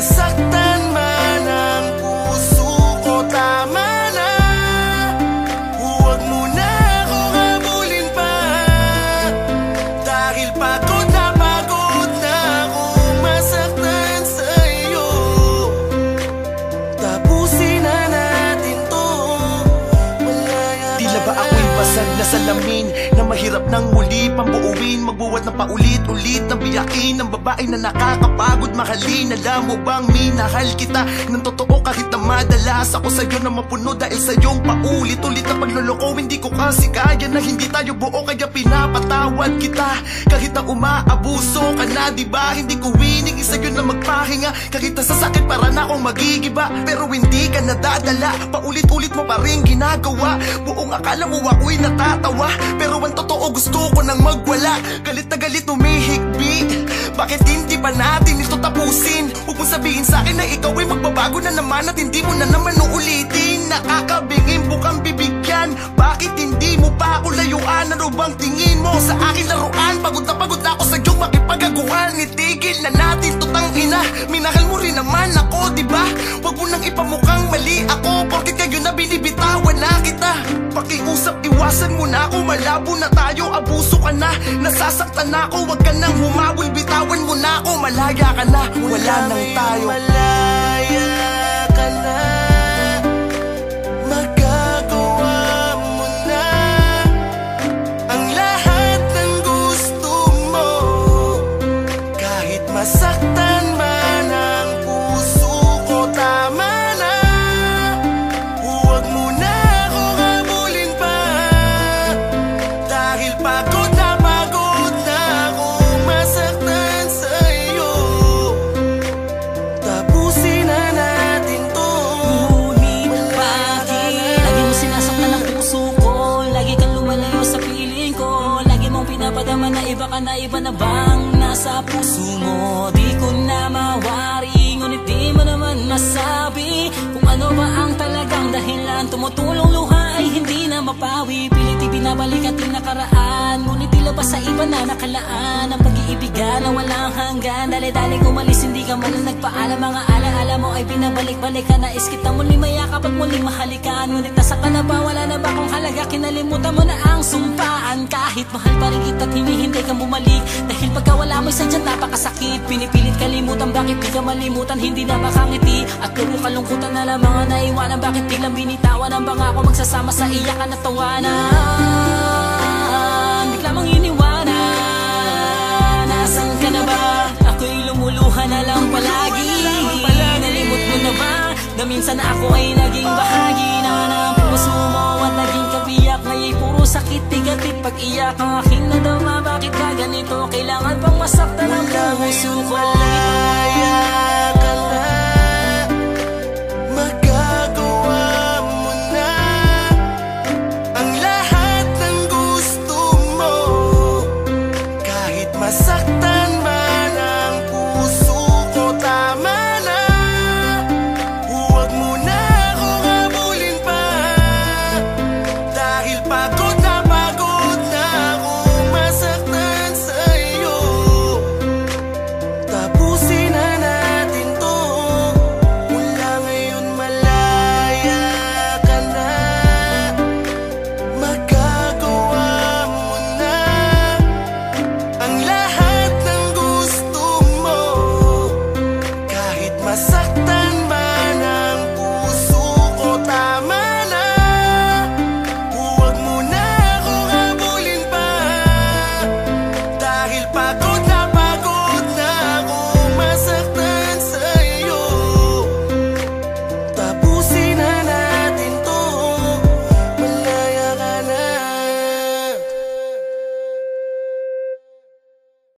masaktan man ang puso ko, tama na. Huwag mo na akong habulin pa, dahil pagod na akong masaktan sa'yo. Tapusin na natin to, malaya. Tila ba ako'y basag na salamin na mahirap nang muli pambuuin, magbuwat ng paulit-ulit ng biyakin ng babae na nakakapagod mahalin. Alam mo bang minahal kita ng totoo kahit na madalas ako sa'yo na mapuno dahil sa'yong paulit-ulit na pagloloko. Hindi ko kasi kaya na hindi tayo buo, kaya pinapatawad kita kahit na umaabuso ka na, diba? Hindi ko wining sa'yo na magpahinga kahit na sa sakit para na akong magigiba, pero hindi ka nadadala, paulit-ulit mo pa rin ginagawa. Buong akala mo ako'y natatawa, pero ang totoo gusto ko nang magwala. Galit na galit humihigbi, bakit hindi pa natin ito tapusin? Huwag mong sabihin sa'kin na ikaw ay magbabago na naman at hindi mo na naman uulitin. Nakakabingin bukang bibigyan, bakit hindi mo pa ako layuan? Ano bang tingin mo sa akin laruan? Pagod na ako sa iyong makipagaguhan. Itigil na natin to, tangina, minahal mo rin naman ako, diba? Huwag mo nang ipamukhang mali ako, porkit kayo na binibitawan na kita. Pakiusap, iwasan mo na ako, malabo na tayo, abuso ka na, nasasaktan na ako. Huwag ka nang humawul, bitawan mo na ako, malaya ka na, wala nang tayo. Malaya ka na, magagawa mo na ang lahat ng gusto mo, kahit masaktan man ang puso ko, tama na. Huwag mo na akong habulin pa, dahil pagod na akong masaktan sa'yo. Tapusin na natin to. Ngunit bakit lagi mo sinasaktan ang puso ko? Lagi kang lumalayo sa piling ko, lagi mong pinapadama na iba ka na, iba na bang nasa puso mo? Di ko na mawari, ngunit di mo naman masabi kung ano ba ang talagang dahilan. Tumutulong luha ay hindi na mapawi, pilit ibinabalik ating nakaraan, ngunit tila ba sa iba na nakalaan ang pag-iibigan na walang hanggan. Dali-daling umalis, hindi ka man nagpaalam. Mga alaala mo ay binabalik-balik ka, nais kitang muling mayakap at muling mahalikan, ngunit nasa ka na ba? Wala na ba kung halaga? Kinalimutan mo na ang sumpaan, kahit mahal pa rin kita at hinihintay kang bumalik, dahil pagka wala mo'y sadyang napakasakit. Pinipilit kalimutan, bakit di ka malimutan? Hindi na makangiti at puro kalungkutan na lamang ang naiwanan. Bakit biglang binitawan ang bangako, magsasama sa iyakan at tawanan? Bigla mong iniwanan, nasan ka na ba? Ako'y lumuluha na lang palagi. Nalimot mo na ba na minsan na ako ay naging bahagi na ng puso mo at naging kabiyak? Ngaya'y puro sakit, tigatit pag-iyak ang aking nadama. Bakit ka ganito? Kailangan pang masaktan ang puso ko. Malaya